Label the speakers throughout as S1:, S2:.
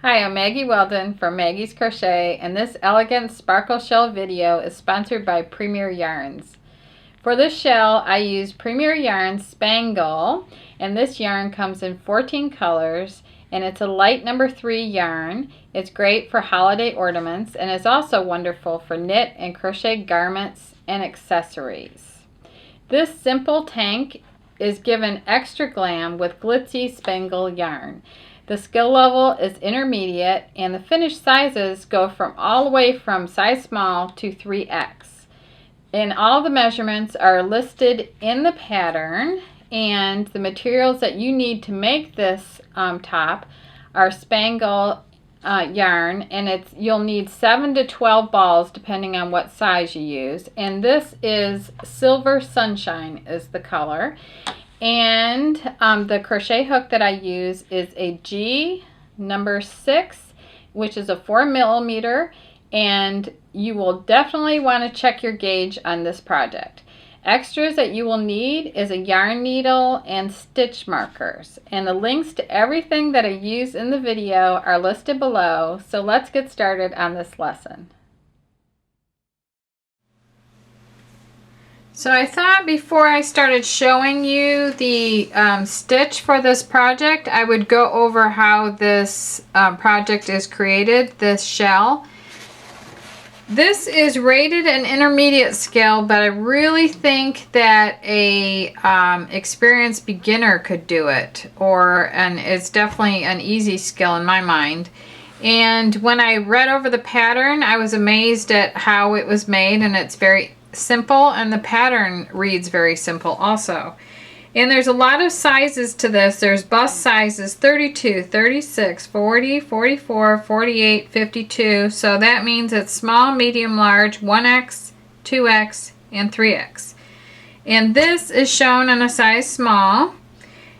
S1: Hi, I'm Maggie Weldon from Maggie's Crochet, and this elegant sparkle shell video is sponsored by Premier Yarns. For this shell, I use Premier Yarns Spangle, and this yarn comes in 14 colors, and it's a light number 3 yarn. It's great for holiday ornaments, and is also wonderful for knit and crochet garments and accessories. This simple tank is given extra glam with glitzy spangle yarn. The skill level is intermediate, and the finished sizes go from all the way from size small to 3X. And all the measurements are listed in the pattern, and the materials that you need to make this top are spangle yarn, and you'll need 7 to 12 balls depending on what size you use. And this is Silver Sunshine is the color. And the crochet hook that I use is a G number 6, which is a 4mm, and you will definitely want to check your gauge on this project. Extras that you will need is a yarn needle and stitch markers, and the links to everything that I use in the video are listed below. So let's get started on this lesson. So I thought before I started showing you the stitch for this project, I would go over how this project is created, this shell. This is rated an intermediate skill, but I really think that a experienced beginner could do it, and it's definitely an easy skill in my mind. And when I read over the pattern, I was amazed at how it was made, and it's very simple, and the pattern reads very simple also. And there's a lot of sizes to this. There's bust sizes 32, 36, 40, 44, 48, 52. So that means it's small, medium, large, 1X, 2X, and 3X. And this is shown in a size small.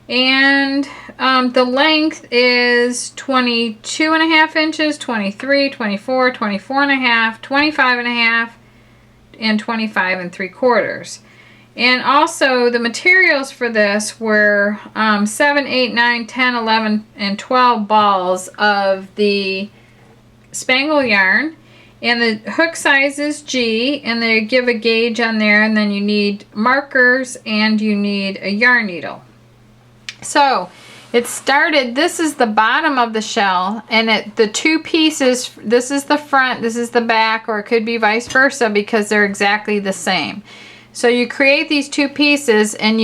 S1: And the length is 22.5 inches, 23, 24, 24.5, 25.5, and 25 3/4. And also the materials for this were 7, 8, 9, 10, 11, and 12 balls of the spangle yarn, and the hook size is G, and they give a gauge on there, and then you need markers and you need a yarn needle. So it started, this is the bottom of the shell, and the two pieces, this is the front, this is the back, or it could be vice versa because they're exactly the same. So you create these two pieces, and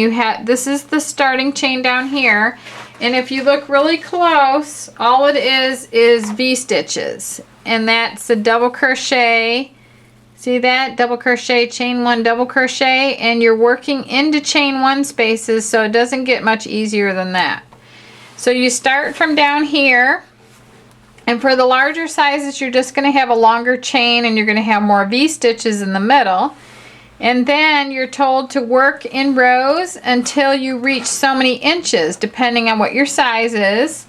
S1: this is the starting chain down here, and if you look really close, all it is V-stitches, and that's the double crochet. See that? Double crochet, chain 1, double crochet, and you're working into chain 1 spaces, so it doesn't get much easier than that. So you start from down here, and for the larger sizes you're just going to have a longer chain, and you're going to have more V-stitches in the middle. And then you're told to work in rows until you reach so many inches, depending on what your size is.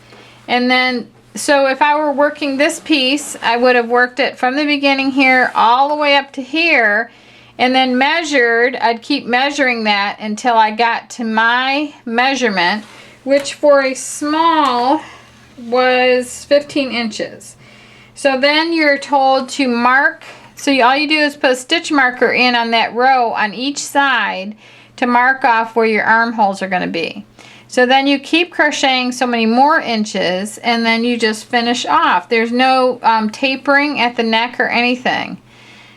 S1: And then, so if I were working this piece, I would have worked it from the beginning here all the way up to here, and then measured. I'd keep measuring that until I got to my measurement, which for a small was 15 inches. So then you're told to mark. So all you do is put a stitch marker in on that row on each side to mark off where your armholes are going to be. So then you keep crocheting so many more inches, and then you just finish off. There's no tapering at the neck or anything.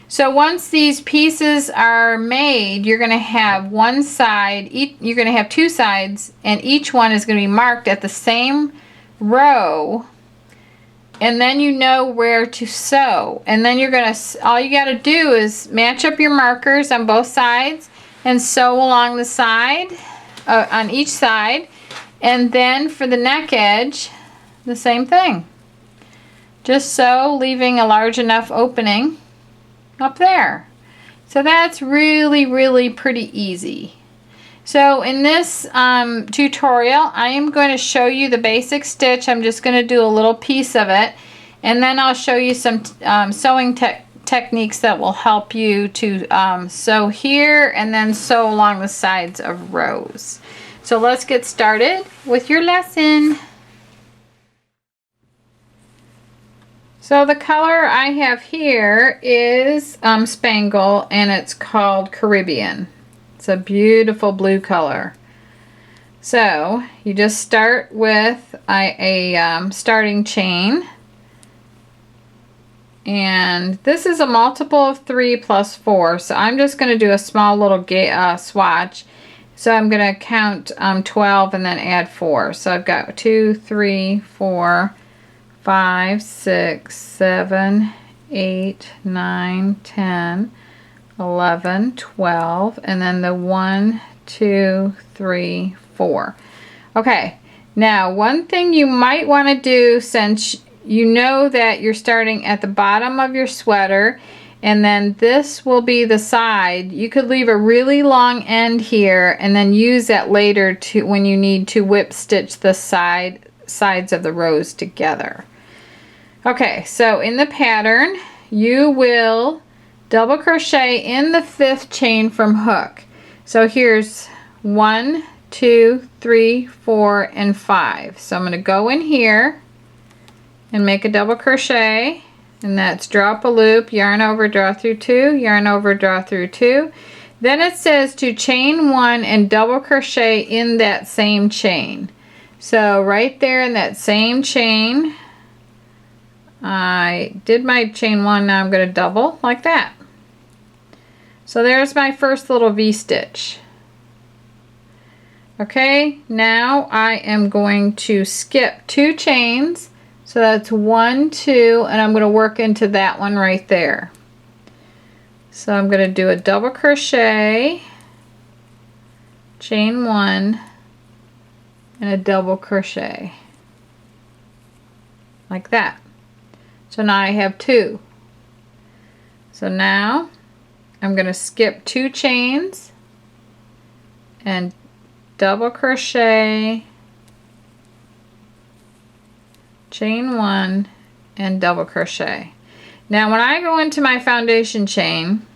S1: So once these pieces are made, you're going to have one side, you're going to have two sides, and each one is going to be marked at the same row, and then you know where to sew. And then you're going to, all you got to do is match up your markers on both sides and sew along the side, on each side, and then for the neck edge, the same thing. Just sew, leaving a large enough opening up there. So that's really, really pretty easy. So in this tutorial, I am going to show you the basic stitch. I'm just going to do a little piece of it, and then I'll show you some sewing techniques that will help you to sew here and then sew along the sides of rows. So let's get started with your lesson. So the color I have here is Spangle, and it's called Caribbean. It's a beautiful blue color. So you just start with a starting chain, and this is a multiple of 3 plus 4, so I'm just going to do a small little swatch. So I'm going to count 12 and then add 4. So I've got 2, 3, 4, 5, 6, 7, 8, 9, 10, 11, 12, and then the 1, 2, 3, 4. Okay, now one thing you might want to do, since you know that you're starting at the bottom of your sweater and then this will be the side, you could leave a really long end here and then use that later to when you need to whip stitch the sides of the rows together. Okay, so in the pattern you will double crochet in the 5th chain from hook. So here's 1, 2, 3, 4, and 5. So I'm going to go in here and make a double crochet, and that's drop a loop, yarn over, draw through 2, yarn over, draw through 2. Then it says to chain 1 and double crochet in that same chain. So right there in that same chain, I did my chain 1, now I'm going to double like that. So there's my first little V-stitch. Okay, now I am going to skip 2 chains. So that's 1, 2, and I'm going to work into that one right there. So I'm going to do a double crochet, chain 1, and a double crochet. Like that. So now I have 2. So now I'm going to skip 2 chains and double crochet, chain 1, and double crochet. Now when I go into my foundation chain,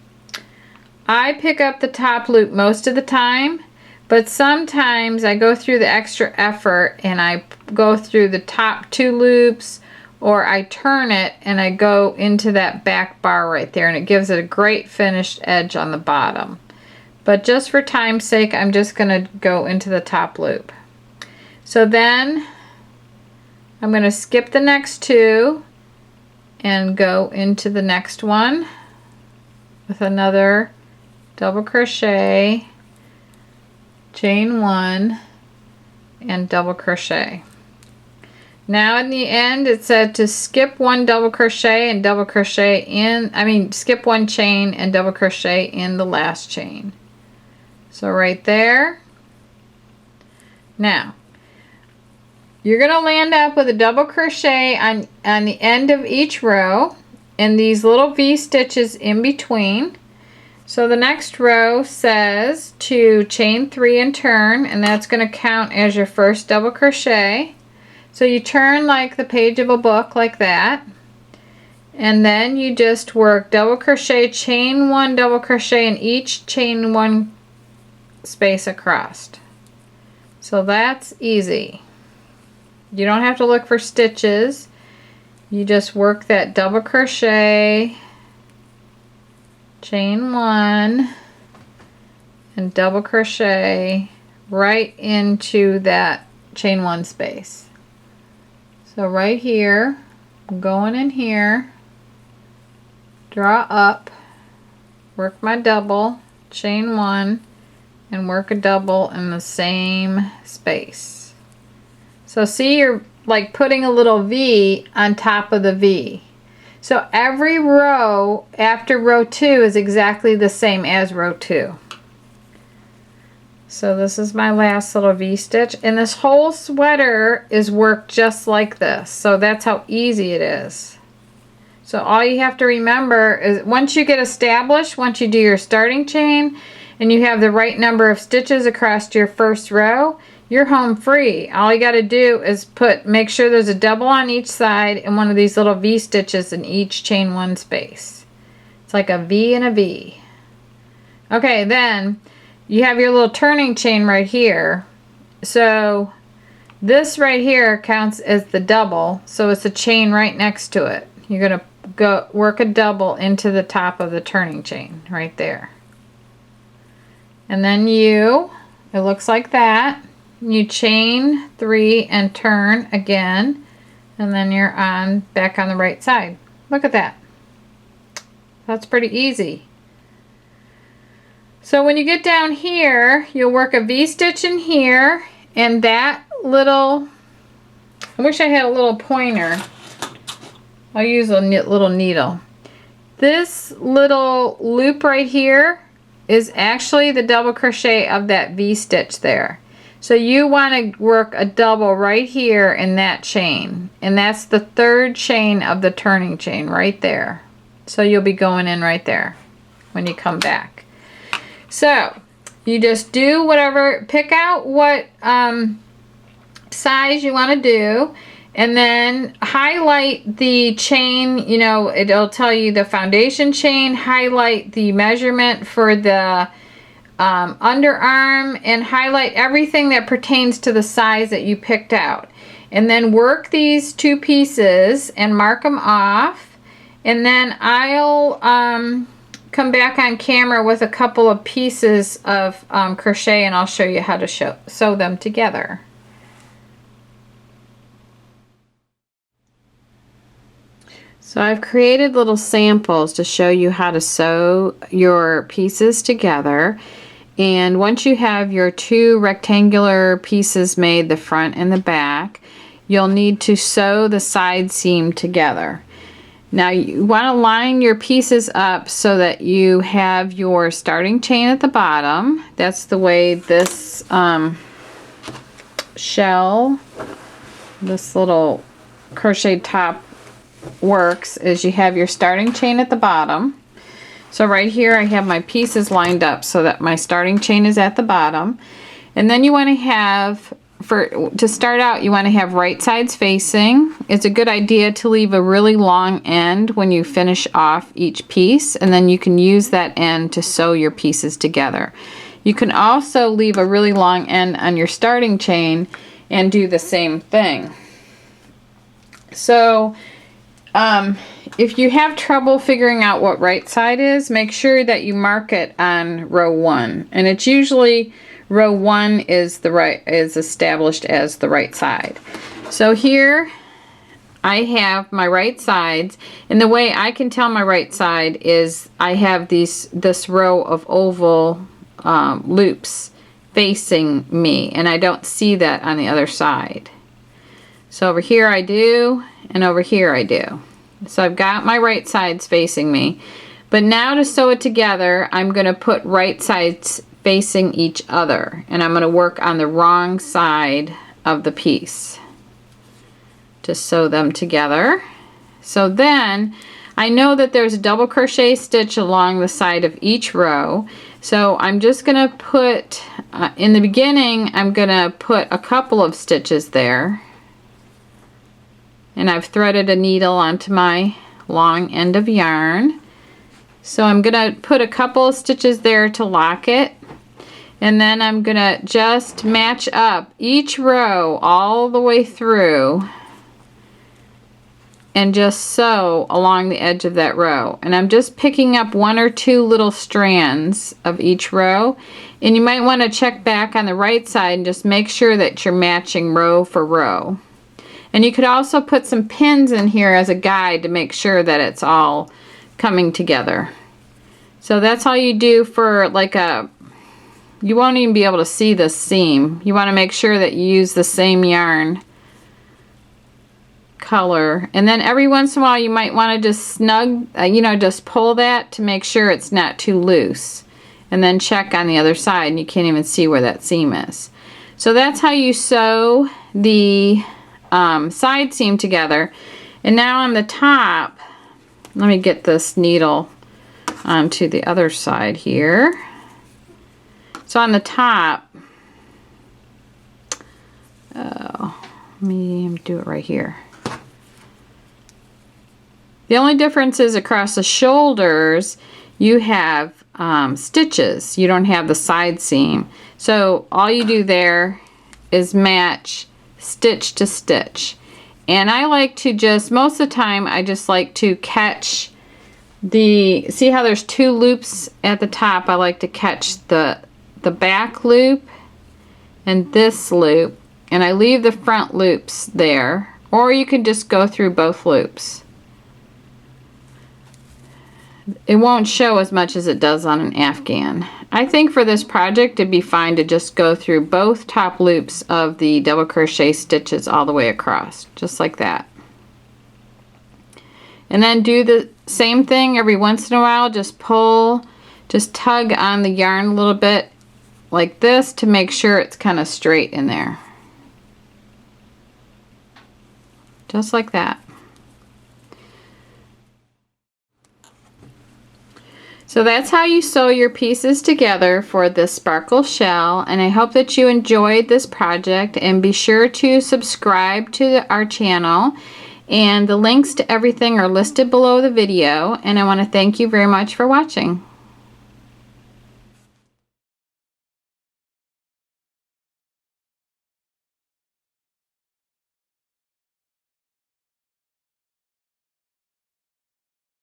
S1: I pick up the top loop most of the time, but sometimes I go through the extra effort and I go through the top 2 loops, or I turn it and I go into that back bar right there, and it gives it a great finished edge on the bottom. But just for time's sake, I'm just going to go into the top loop. So then I'm going to skip the next 2 and go into the next one with another double crochet, chain 1, and double crochet. Now in the end it said to skip 1 double crochet and double crochet in, skip 1 chain and double crochet in the last chain. So right there. Now you're going to land up with a double crochet on the end of each row and these little V stitches in between. So the next row says to chain 3 and turn, and that's going to count as your first double crochet. So you turn like the page of a book like that, and then you just work double crochet, chain 1, double crochet in each chain 1 space across. So that's easy. You don't have to look for stitches. You just work that double crochet, chain 1, and double crochet right into that chain 1 space. So right here, I'm going in here, draw up, work my double, chain 1, and work a double in the same space. So see, you're like putting a little V on top of the V. So every row after row 2 is exactly the same as row 2. So this is my last little V-stitch, and this whole sweater is worked just like this. So that's how easy it is. So all you have to remember is once you get established, once you do your starting chain and you have the right number of stitches across your first row, you're home free. All you got to do is make sure there's a double on each side and one of these little V stitches in each chain 1 space. It's like a V and a V. Okay, then you have your little turning chain right here. So this right here counts as the double, so it's a chain right next to it. you're going to go work a double into the top of the turning chain right there. And then it looks like that. You chain 3 and turn again, and then you're back on the right side. Look at that. That's pretty easy. So when you get down here, you'll work a V-stitch in here, and that little, I wish I had a little pointer. I'll use a little needle. This little loop right here is actually the double crochet of that V-stitch there. So you want to work a double right here in that chain, and that's the 3rd chain of the turning chain right there. So you'll be going in right there when you come back. So you just do whatever, pick out what size you want to do, and then highlight the chain. You know, it'll tell you the foundation chain, highlight the measurement for the underarm, and highlight everything that pertains to the size that you picked out. And then work these 2 pieces and mark them off. And then I'll come back on camera with a couple of pieces of crochet, and I'll show you how to sew them together. So I've created little samples to show you how to sew your pieces together. And once you have your 2 rectangular pieces made, the front and the back, you'll need to sew the side seam together. Now you want to line your pieces up so that you have your starting chain at the bottom. That's the way this shell, this little crochet top works, is you have your starting chain at the bottom. So right here I have my pieces lined up so that my starting chain is at the bottom. And then you want to have, to start out, you want to have right sides facing. It's a good idea to leave a really long end when you finish off each piece, and then you can use that end to sew your pieces together. You can also leave a really long end on your starting chain and do the same thing. So if you have trouble figuring out what right side is, make sure that you mark it on row 1. And it's usually row 1 is established as the right side. So here I have my right sides, and the way I can tell my right side is I have this row of oval loops facing me, and I don't see that on the other side. So over here I do, and over here I do. So I've got my right sides facing me. But now to sew it together, I'm going to put right sides facing each other, and I'm going to work on the wrong side of the piece to sew them together. So then I know that there's a double crochet stitch along the side of each row. So I'm just going to put, in the beginning, I'm going to put a couple of stitches there. And I've threaded a needle onto my long end of yarn. So I'm going to put a couple of stitches there to lock it. And then I'm going to just match up each row all the way through and just sew along the edge of that row. And I'm just picking up 1 or 2 little strands of each row. And you might want to check back on the right side and just make sure that you're matching row for row. And you could also put some pins in here as a guide to make sure that it's all coming together. So that's all you do for like you won't even be able to see this seam. You want to make sure that you use the same yarn color. And then every once in a while you might want to just snug, just pull that to make sure it's not too loose. And then check on the other side, and you can't even see where that seam is. So that's how you sew the side seam together. And now on the top, let me get this needle onto the other side here. So on the top, let me do it right here. The only difference is across the shoulders you have stitches. You don't have the side seam. So all you do there is match stitch to stitch. And I like to just, most of the time, I just like to catch the, see how there's 2 loops at the top? I like to catch the back loop and this loop, and I leave the front loops there, or you can just go through both loops. It won't show as much as it does on an Afghan. I think for this project it'd be fine to just go through both top loops of the double crochet stitches all the way across, just like that. And then do the same thing every once in a while. Just pull, just tug on the yarn a little bit like this to make sure it's kind of straight in there. Just like that. So that's how you sew your pieces together for this sparkle shell, and I hope that you enjoyed this project, and be sure to subscribe to our channel, and the links to everything are listed below the video, and I want to thank you very much for watching.